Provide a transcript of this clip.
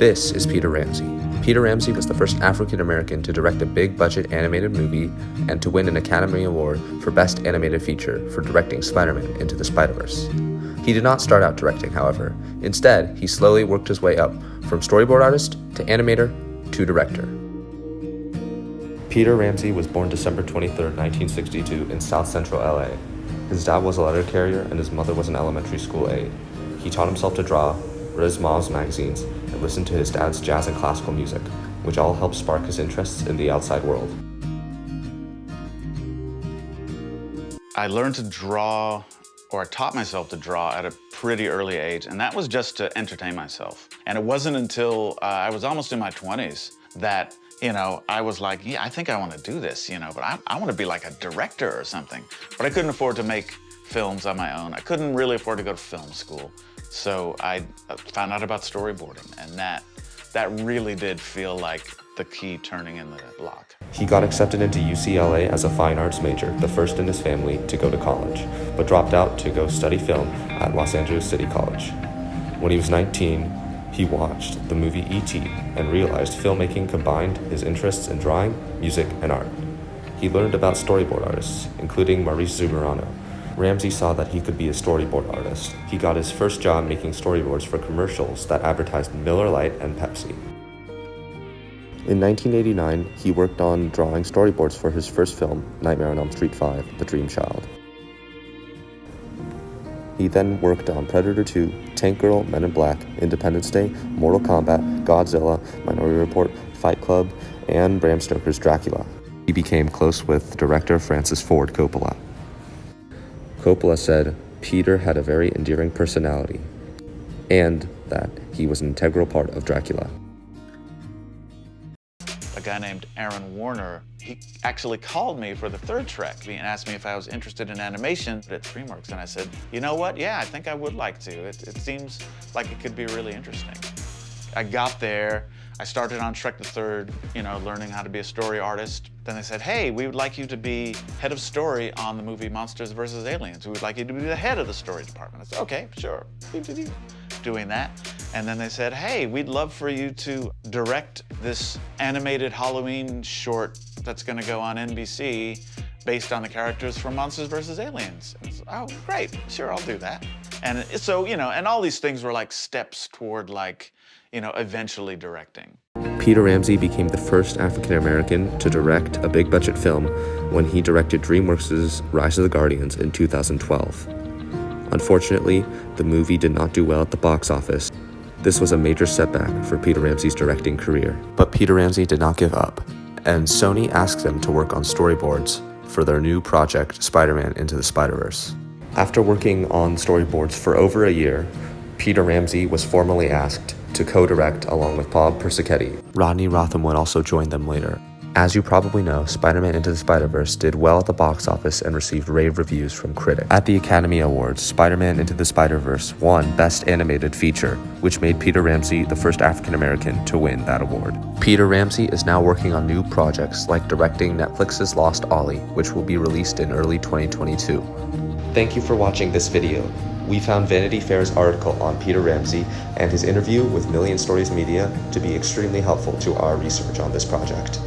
This is Peter Ramsey. Peter Ramsey was the first African-American to direct a big-budget animated movie and to win an Academy Award for Best Animated Feature for directing Spider-Man Into the Spider-Verse. He did not start out directing, however. Instead, he slowly worked his way up from storyboard artist to animator to director. Peter Ramsey was born December 23, 1962 in South Central LA. His dad was a letter carrier and his mother was an elementary school aide. He taught himself to draw, read his mom's magazines, and listened to his dad's jazz and classical music, which all helped spark his interests in the outside world. I learned to draw, or I taught myself to draw at a pretty early age, and that was just to entertain myself. And it wasn't until I was almost in my 20s that I was like, yeah, I think I want to do this, but I want to be like a director or something. But I couldn't afford to make films on my own. I couldn't really afford to go to film school. So I found out about storyboarding, and that really did feel like the key turning in the lock. He got accepted into UCLA as a fine arts major, the first in his family to go to college, but dropped out to go study film at Los Angeles City College. When he was 19, he watched the movie E.T. and realized filmmaking combined his interests in drawing, music, and art. He learned about storyboard artists, including Maurice Zumerano. Ramsey saw that he could be a storyboard artist. He got his first job making storyboards for commercials that advertised Miller Lite and Pepsi. In 1989, he worked on drawing storyboards for his first film, Nightmare on Elm Street 5, The Dream Child. He then worked on Predator 2, Tank Girl, Men in Black, Independence Day, Mortal Kombat, Godzilla, Minority Report, Fight Club, and Bram Stoker's Dracula. He became close with director Francis Ford Coppola. Coppola said Peter had a very endearing personality, and that he was an integral part of Dracula. A guy named Aaron Warner, he actually called me for the third Trek and asked me if I was interested in animation at DreamWorks, and I said, you know what, yeah, I think I would like to. It seems like it could be really interesting. I got there, I started on Trek the Third, learning how to be a story artist. Then they said, hey, we would like you to be head of story on the movie Monsters vs. Aliens. We would like you to be the head of the story department. I said, okay, sure, doing that. And then they said, hey, we'd love for you to direct this animated Halloween short that's gonna go on NBC based on the characters from Monsters vs. Aliens. And I said, oh, great, sure, I'll do that. And so, and all these things were like steps toward eventually directing. Peter Ramsey became the first African-American to direct a big-budget film when he directed DreamWorks' Rise of the Guardians in 2012. Unfortunately, the movie did not do well at the box office. This was a major setback for Peter Ramsey's directing career. But Peter Ramsey did not give up, and Sony asked him to work on storyboards for their new project, Spider-Man Into the Spider-Verse. After working on storyboards for over a year, Peter Ramsey was formally asked to co-direct along with Bob Persichetti. Rodney Rotham would also join them later. As you probably know, Spider-Man Into the Spider-Verse did well at the box office and received rave reviews from critics. At the Academy Awards, Spider-Man Into the Spider-Verse won Best Animated Feature, which made Peter Ramsey the first African-American to win that award. Peter Ramsey is now working on new projects like directing Netflix's Lost Ollie, which will be released in early 2022. Thank you for watching this video. We found Vanity Fair's article on Peter Ramsey and his interview with Million Stories Media to be extremely helpful to our research on this project.